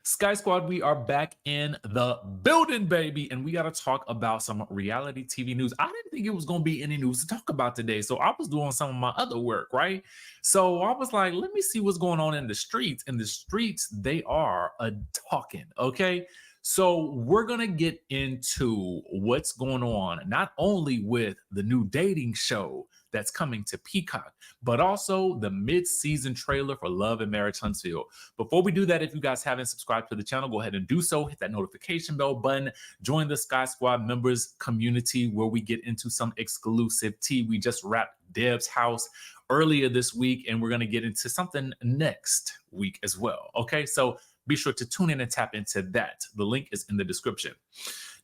Skye Squad, we are back in the building, baby, and we got to talk about some reality TV news. I didn't think it was going to be any news to talk about today, so I was doing some of my other work, right? So I was like, let me see what's going on in the streets. In the streets, they are a talking, okay? So we're going to get into what's going on, not only with the new dating show that's coming to Peacock, but also the mid-season trailer for Love and Marriage Huntsville. Before we do that, if you guys haven't subscribed to the channel, go ahead and do so. Hit that notification bell button. Join the Skye Squad members community where we get into some exclusive tea. We just wrapped Deb's house earlier this week, and we're going to get into something next week as well. Okay, so be sure to tune in and tap into that. The link is in the description.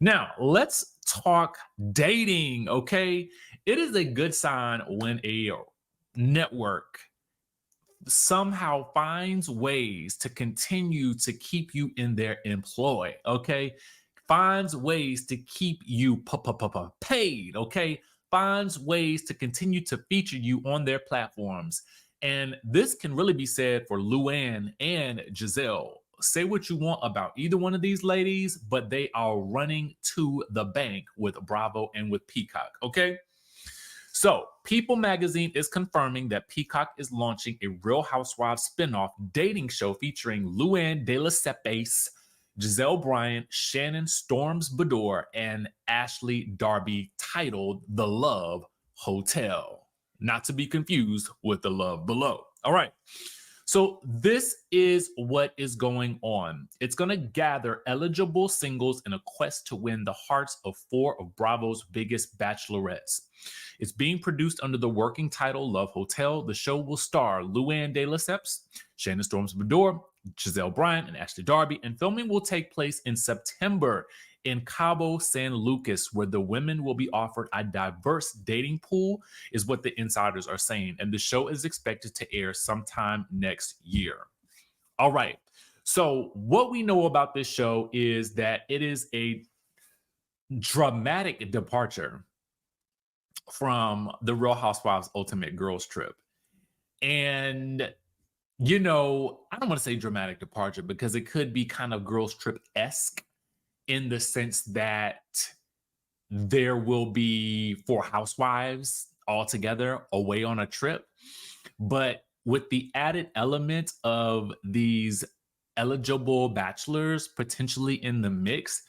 Now, let's talk dating, okay? It is a good sign when a network somehow finds ways to continue to keep you in their employ, okay? Finds ways to keep you paid, okay? Finds ways to continue to feature you on their platforms. And this can really be said for Luann and Gizelle. Say what you want about either one of these ladies, but they are running to the bank with Bravo and with Peacock, okay? So, People magazine is confirming that Peacock is launching a Real Housewives spinoff dating show featuring Luann de Lesseps, Gizelle Bryant, Shannon Storms Bedore, and Ashley Darby, titled The Love Hotel. Not to be confused with The Love Below. All right. So this is what is going on. It's going to gather eligible singles in a quest to win the hearts of 4 of Bravo's biggest bachelorettes. It's being produced under the working title Love Hotel. The show will star Luann de Lesseps, Shannon Storms Bedore, Gizelle Bryant, and Ashley Darby, and filming will take place in September in Cabo San Lucas, where the women will be offered a diverse dating pool, is what the insiders are saying. And the show is expected to air sometime next year. All right. So what we know about this show is that it is a dramatic departure from the Real Housewives Ultimate Girls Trip. And, you know, I don't want to say dramatic departure because it could be kind of Girls Trip-esque, in the sense that there will be 4 housewives all together away on a trip. But with the added element of these eligible bachelors potentially in the mix,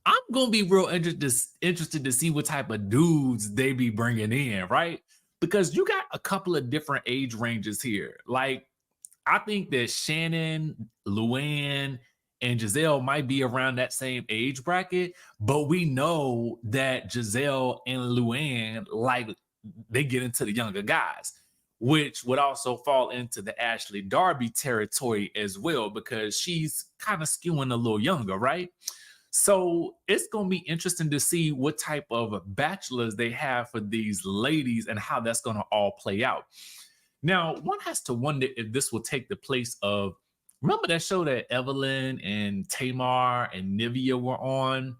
I'm going to be real interested to see what type of dudes they be bringing in, right? Because you got a couple of different age ranges here. Like, I think that Shannon, Luann, and Gizelle might be around that same age bracket, but we know that Gizelle and Luann, like, they get into the younger guys, which would also fall into the Ashley Darby territory as well, because she's kind of skewing a little younger, right? So it's going to be interesting to see what type of bachelors they have for these ladies and how that's going to all play out. Now, one has to wonder if this will take the place of, remember that show that Evelyn and Tamar and Nivea were on,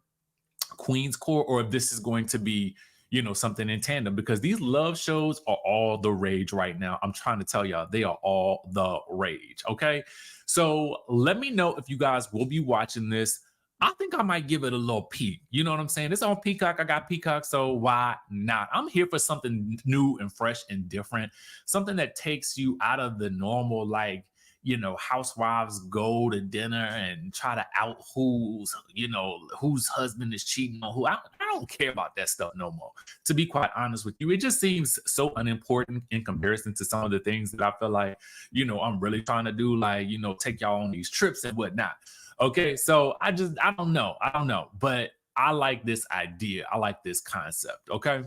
Queen's Court, or if this is going to be, you know, something in tandem, because these love shows are all the rage right now. I'm trying to tell y'all, they are all the rage, okay? So let me know if you guys will be watching this. I think I might give it a little peek. You know what I'm saying? It's on Peacock. I got Peacock, so why not? I'm here for something new and fresh and different, something that takes you out of the normal, like, you know, housewives go to dinner and try to out who's, you know, whose husband is cheating on who. I don't care about that stuff no more. To be quite honest with you, it just seems so unimportant in comparison to some of the things that I feel like, you know, I'm really trying to do, like, you know, take y'all on these trips and whatnot. Okay, so I don't know, but I like this idea. I like this concept. Okay.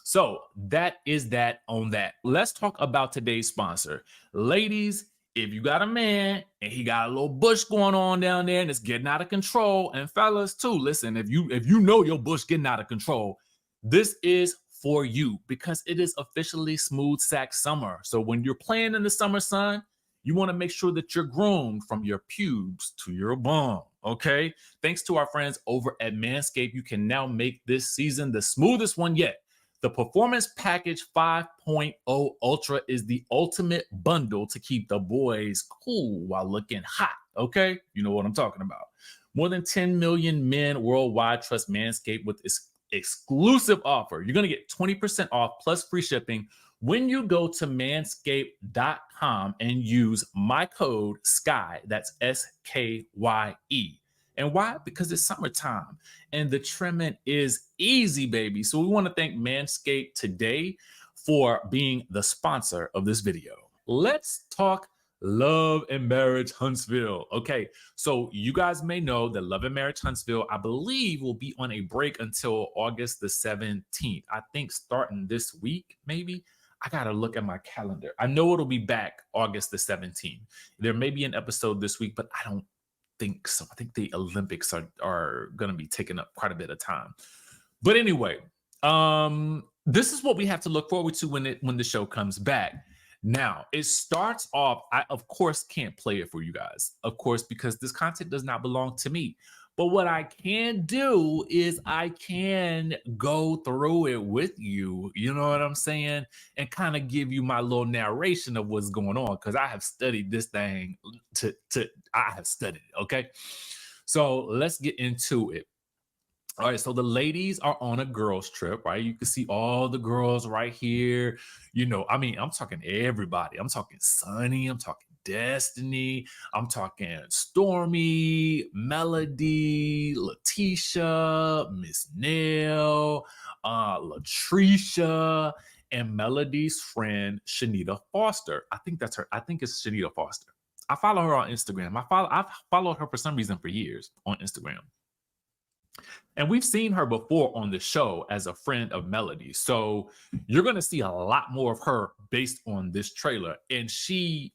So that is that on that. Let's talk about today's sponsor. Ladies, if you got a man and he got a little bush going on down there and it's getting out of control, and fellas too, listen, if you know your bush getting out of control, this is for you, because it is officially smooth sack summer. So when you're playing in the summer sun, you want to make sure that you're groomed from your pubes to your bum, okay? Thanks to our friends over at Manscaped, you can now make this season the smoothest one yet. The Performance Package 5.0 Ultra is the ultimate bundle to keep the boys cool while looking hot. Okay, you know what I'm talking about. More than 10 million men worldwide trust Manscaped with its exclusive offer. You're going to get 20% off plus free shipping when you go to manscaped.com and use my code SKYE. That's SKYE. And why? Because it's summertime and the trimming is easy, baby. So we want to thank Manscaped today for being the sponsor of this video. Let's talk Love and Marriage Huntsville. Okay, so you guys may know that Love and Marriage Huntsville, I believe, will be on a break until August the 17th. I think starting this week, maybe. I got to look at my calendar. I know it'll be back August the 17th. There may be an episode this week, but I don't think so. I think the Olympics are going to be taking up quite a bit of time. But anyway, this is what we have to look forward to when the show comes back. Now, it starts off, I, of course, can't play it for you guys, of course, because this content does not belong to me. But what I can do is I can go through it with you, you know what I'm saying? And kind of give you my little narration of what's going on, because I have studied this thing I have studied it, okay? So let's get into it. All right, so the ladies are on a girls trip, right? You can see all the girls right here. You know, I mean, I'm talking everybody. I'm talking Sunny. I'm talking Destiny. I'm talking Stormi, Melody, Letitia, Miss Nell, Latricia, and Melody's friend, Shanita Foster. I think that's her. I think it's Shanita Foster. I follow her on Instagram. I've followed her for some reason for years on Instagram. And we've seen her before on the show as a friend of Melody. So you're going to see a lot more of her based on this trailer. And she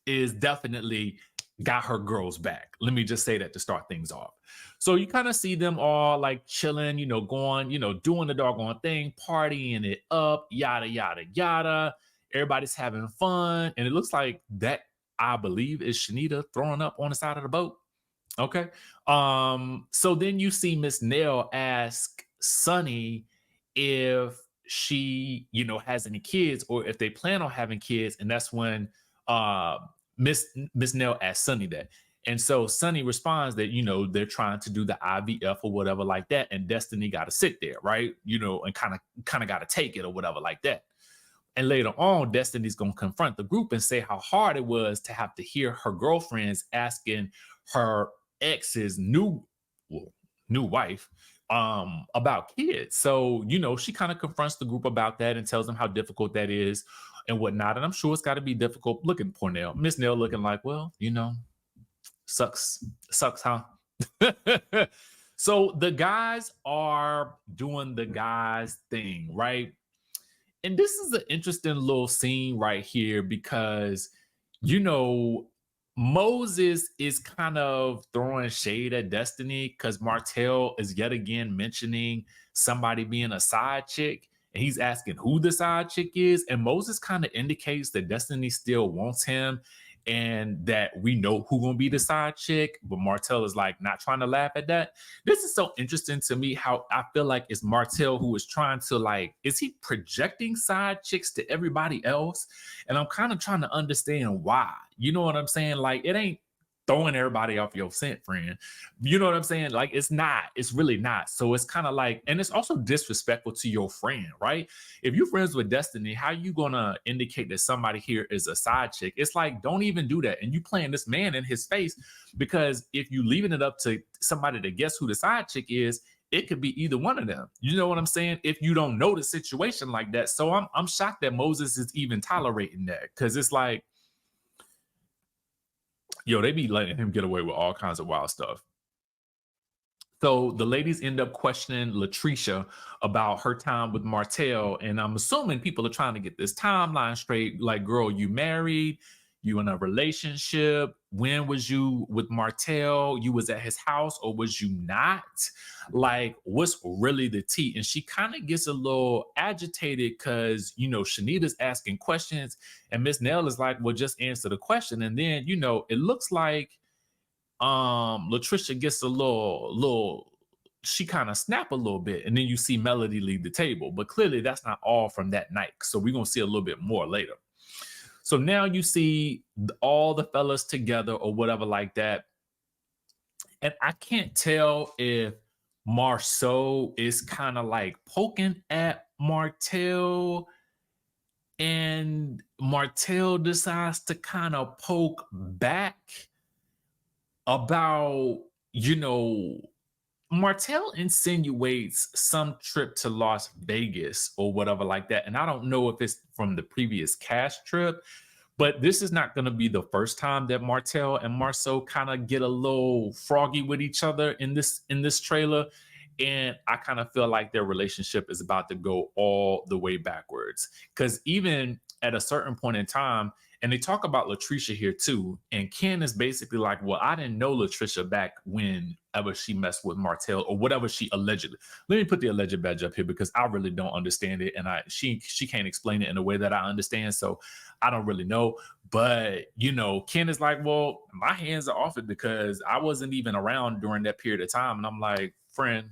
is definitely got her girls back. Let me just say that to start things off. So you kind of see them all like chilling, you know, going, you know, doing the doggone thing, partying it up, yada, yada, yada. Everybody's having fun. And it looks like that, I believe, is Shanita throwing up on the side of the boat. Okay. So then you see Miss Nell ask Sunny if she, you know, has any kids or if they plan on having kids. And that's when Miss Nell asks Sunny that. And so Sunny responds that, you know, they're trying to do the IVF or whatever like that. And Destiny got to sit there, right? You know, and kind of got to take it or whatever like that. And later on, Destiny's going to confront the group and say how hard it was to have to hear her girlfriends asking her ex's new wife about kids. So, you know, she kind of confronts the group about that and tells them how difficult that is and whatnot. And I'm sure it's got to be difficult. Looking poor Nell, Miss Nell looking like, well, you know, sucks, huh? So the guys are doing the guys thing, right? And this is an interesting little scene right here because, you know, Moses is kind of throwing shade at Destiny because Martell is yet again mentioning somebody being a side chick. And he's asking who the side chick is. And Moses kind of indicates that Destiny still wants him and that we know who gonna be the side chick. But Martell is like not trying to laugh at that. This is so interesting to me how I feel like it's Martell who is trying to like, is he projecting side chicks to everybody else? And I'm kind of trying to understand why. You know what I'm saying? Like, it ain't throwing everybody off your scent, friend. You know what I'm saying? Like, it's not. It's really not. So it's kind of like, and it's also disrespectful to your friend, right? If you're friends with Destiny, how you gonna indicate that somebody here is a side chick? It's like, don't even do that. And you playing this man in his face, because if you leaving it up to somebody to guess who the side chick is, it could be either one of them. You know what I'm saying? If you don't know the situation like that. So I'm shocked that Moses is even tolerating that, because it's like, yo, they be letting him get away with all kinds of wild stuff. So the ladies end up questioning Latricia about her time with Martell. And I'm assuming people are trying to get this timeline straight. Like, girl, you married, you in a relationship. When was you with Martell? You was at his house or was you not? Like, what's really the tea? And she kind of gets a little agitated because, you know, Shanita's asking questions and Miss Nell is like, well, just answer the question. And then, you know, it looks like Latricia gets a little she kind of snap a little bit, and then you see Melody leave the table. But clearly that's not all from that night. So we're gonna see a little bit more later. So now you see all the fellas together or whatever like that. And I can't tell if Marceau is kind of like poking at Martell, and Martell decides to kind of poke back about, you know, Martell insinuates some trip to Las Vegas or whatever like that. And I don't know if it's from the previous Cash trip, but this is not going to be the first time that Martell and Marceau kind of get a little froggy with each other in this trailer. And I kind of feel like their relationship is about to go all the way backwards. Because even at a certain point in time, and they talk about Latricia here too, and Ken is basically like, well, I didn't know Latricia back whenever she messed with Martell or whatever she allegedly. Let me put the alleged badge up here because I really don't understand it, and she can't explain it in a way that I understand, so I don't really know. But Ken is like, well, my hands are off it because I wasn't even around during that period of time, and I'm like, friend,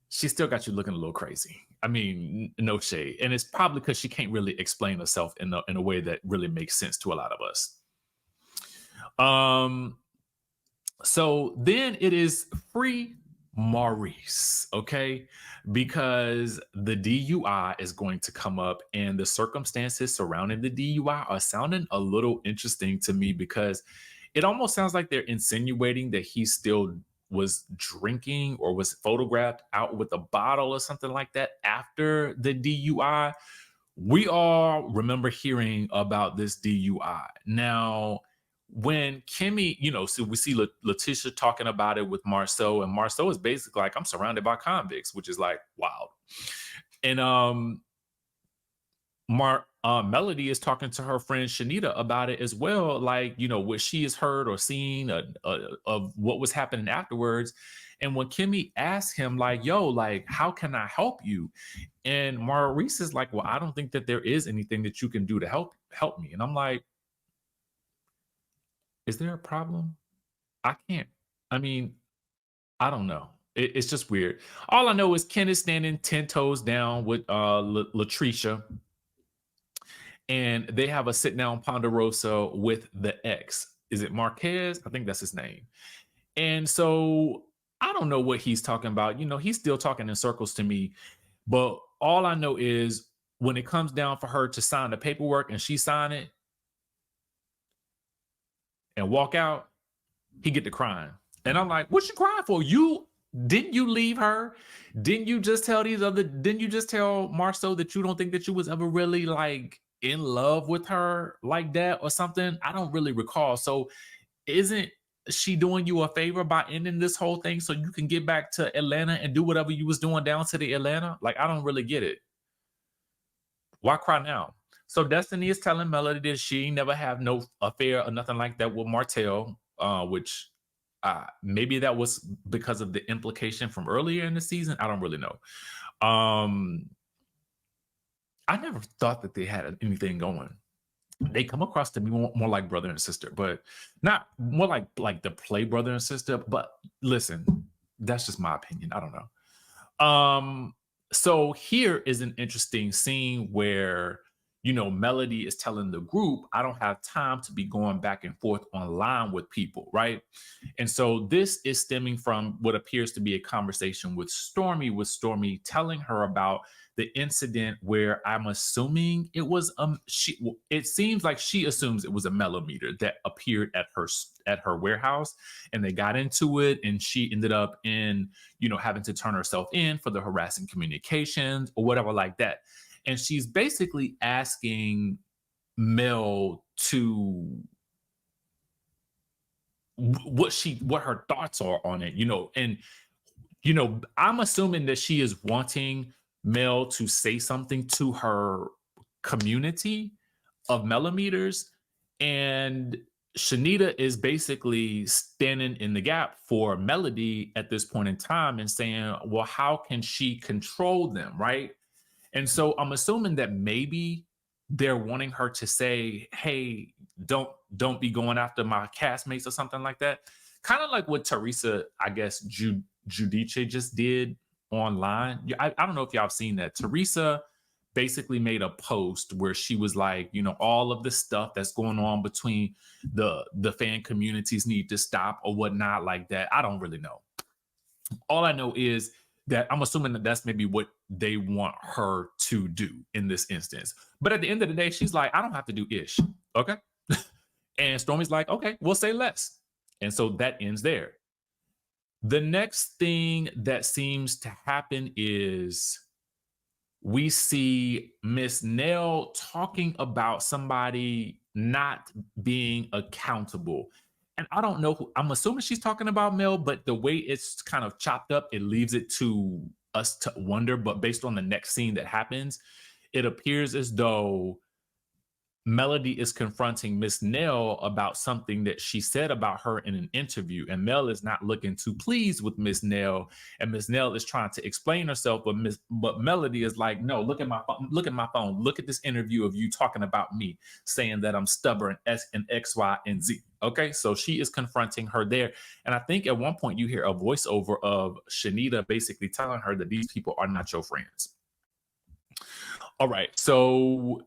she still got you looking a little crazy. I mean, no shade. And it's probably because she can't really explain herself in a way that really makes sense to a lot of us. So then it is free Maurice, okay? Because the DUI is going to come up, and the circumstances surrounding the DUI are sounding a little interesting to me because it almost sounds like they're insinuating that he still was drinking or was photographed out with a bottle or something like that after the DUI. We all remember hearing about this DUI. Now, when Kimmy, so we see Letitia talking about it with Marceau, and Marceau is basically like, I'm surrounded by convicts, which is like, wow. And Melody is talking to her friend Shanita about it as well, like, what she has heard or seen of what was happening afterwards. And when Kimmy asked him, like, yo, like, how can I help you? And Maurice is like, well, I don't think that there is anything that you can do to help me. And I'm like, is there a problem? I don't know. It's just weird. All I know is Ken is standing 10 toes down with Latricia, and they have a sit down ponderosa with the ex. Is it Marquez? I think that's his name. And so I don't know what he's talking about. He's still talking in circles to me. But all I know is when it comes down for her to sign the paperwork and she sign it and walk out, he get to crying. And I'm like, what you crying for? Didn't you leave her? Didn't you just tell Marceau that you don't think that you was ever really like in love with her like that or something? I don't really recall. So isn't she doing you a favor by ending this whole thing so you can get back to Atlanta and do whatever you was doing down to the Atlanta? Like, I don't really get it. Why cry now? So Destiny is telling Melody that she never have no affair or nothing like that with Martell, which maybe that was because of the implication from earlier in the season. I don't really know. I never thought that they had anything going. They come across to me more like brother and sister, but not more like the play brother and sister. But listen, that's just my opinion. I don't know. So here is an interesting scene where Melody is telling the group, I don't have time to be going back and forth online with people, right? And so this is stemming from what appears to be a conversation with Stormi telling her about the incident where I'm assuming it was it seems like she assumes it was a mellometer that appeared at her warehouse, and they got into it, and she ended up in having to turn herself in for the harassing communications or whatever like that. And she's basically asking Mel to what her thoughts are on it, and I'm assuming that she is wanting Mel to say something to her community of millimeters, and Shanita is basically standing in the gap for Melody at this point in time and saying, well, how can she control them, right? And so I'm assuming that maybe they're wanting her to say, hey, don't be going after my castmates or something like that. Kind of like what Teresa, I guess, Judice just did online. I don't know if y'all have seen that. Teresa basically made a post where she was like, you know, all of the stuff that's going on between the fan communities need to stop or whatnot like that. I don't really know. All I know is that I'm assuming that that's maybe what they want her to do in this instance. But at the end of the day, she's like, I don't have to do ish. Okay. And Stormi's like, okay, we'll say less. And so that ends there. The next thing that seems to happen is we see Miss Nell talking about somebody not being accountable. And I don't know who, I'm assuming she's talking about Mel, but the way it's kind of chopped up, it leaves it to us to wonder. But based on the next scene that happens, it appears as though Melody is confronting Miss Nell about something that she said about her in an interview, and Mel is not looking too pleased with Miss Nell, and Miss Nell is trying to explain herself, but Melody is like, no, look at my phone, look at this interview of you talking about me, saying that I'm stubborn and X, Y, and Z. Okay, so she is confronting her there, and I think at one point you hear a voiceover of Shanita basically telling her that these people are not your friends. All right, so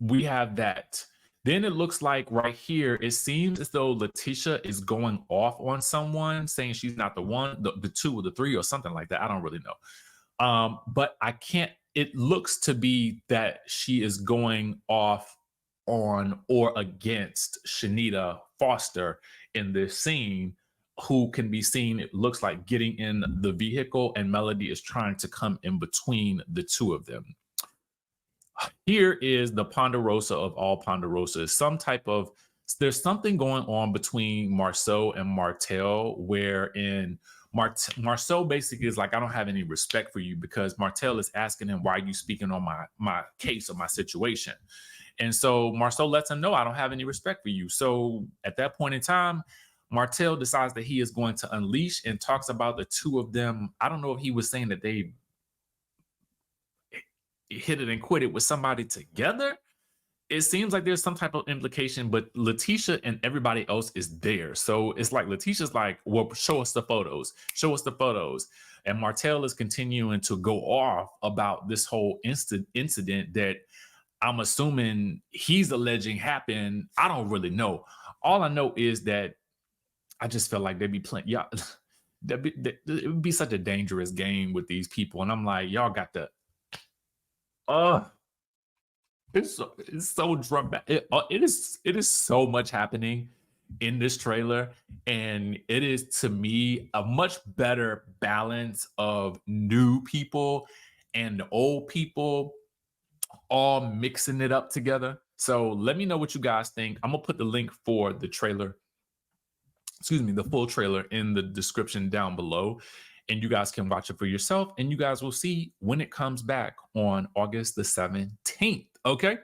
we have that. Then it looks like right here, it seems as though Letitia is going off on someone, saying she's not the one, the two or the three or something like that. I don't really know. But I can't, it looks to be that she is going off on or against Shanita Foster in this scene, who can be seen, it looks like, getting in the vehicle, and Melody is trying to come in between the two of them. Here is the Ponderosa of all Ponderosas. There's something going on between Marceau and Martell, wherein Marceau basically is like, I don't have any respect for you, because Martell is asking him, why are you speaking on my case or my situation? And so Marceau lets him know, I don't have any respect for you. So at that point in time, Martell decides that he is going to unleash and talks about the two of them. I don't know if he was saying that they hit it and quit it with somebody together. It seems like there's some type of implication, but Letitia and everybody else is there. So it's like Letitia's like, well, show us the photos. And Martell is continuing to go off about this whole incident that I'm assuming he's alleging happened. I don't really know. All I know is that I just feel like they'd be playing. Yeah, it would be such a dangerous game with these people. And I'm like, y'all got the, it's so dramatic. It is so much happening in this trailer, and it is, to me, a much better balance of new people and old people all mixing it up together. So let me know what you guys think. I'm gonna put the link for the trailer, the full trailer, in the description down below, and you guys can watch it for yourself, and you guys will see when it comes back on August the 17th. Okay,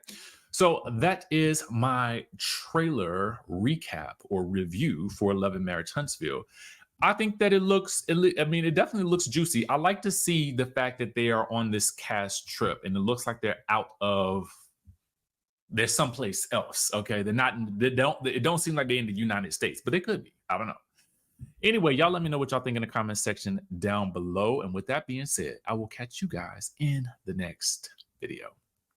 so that is my trailer recap or review for Love and Marriage Huntsville. I think that it definitely looks juicy. I like to see the fact that they are on this cast trip, and it looks like they're someplace else. Okay, it don't seem like they're in the United States, but they could be. I don't know. Anyway, y'all let me know what y'all think in the comment section down below. And with that being said, I will catch you guys in the next video.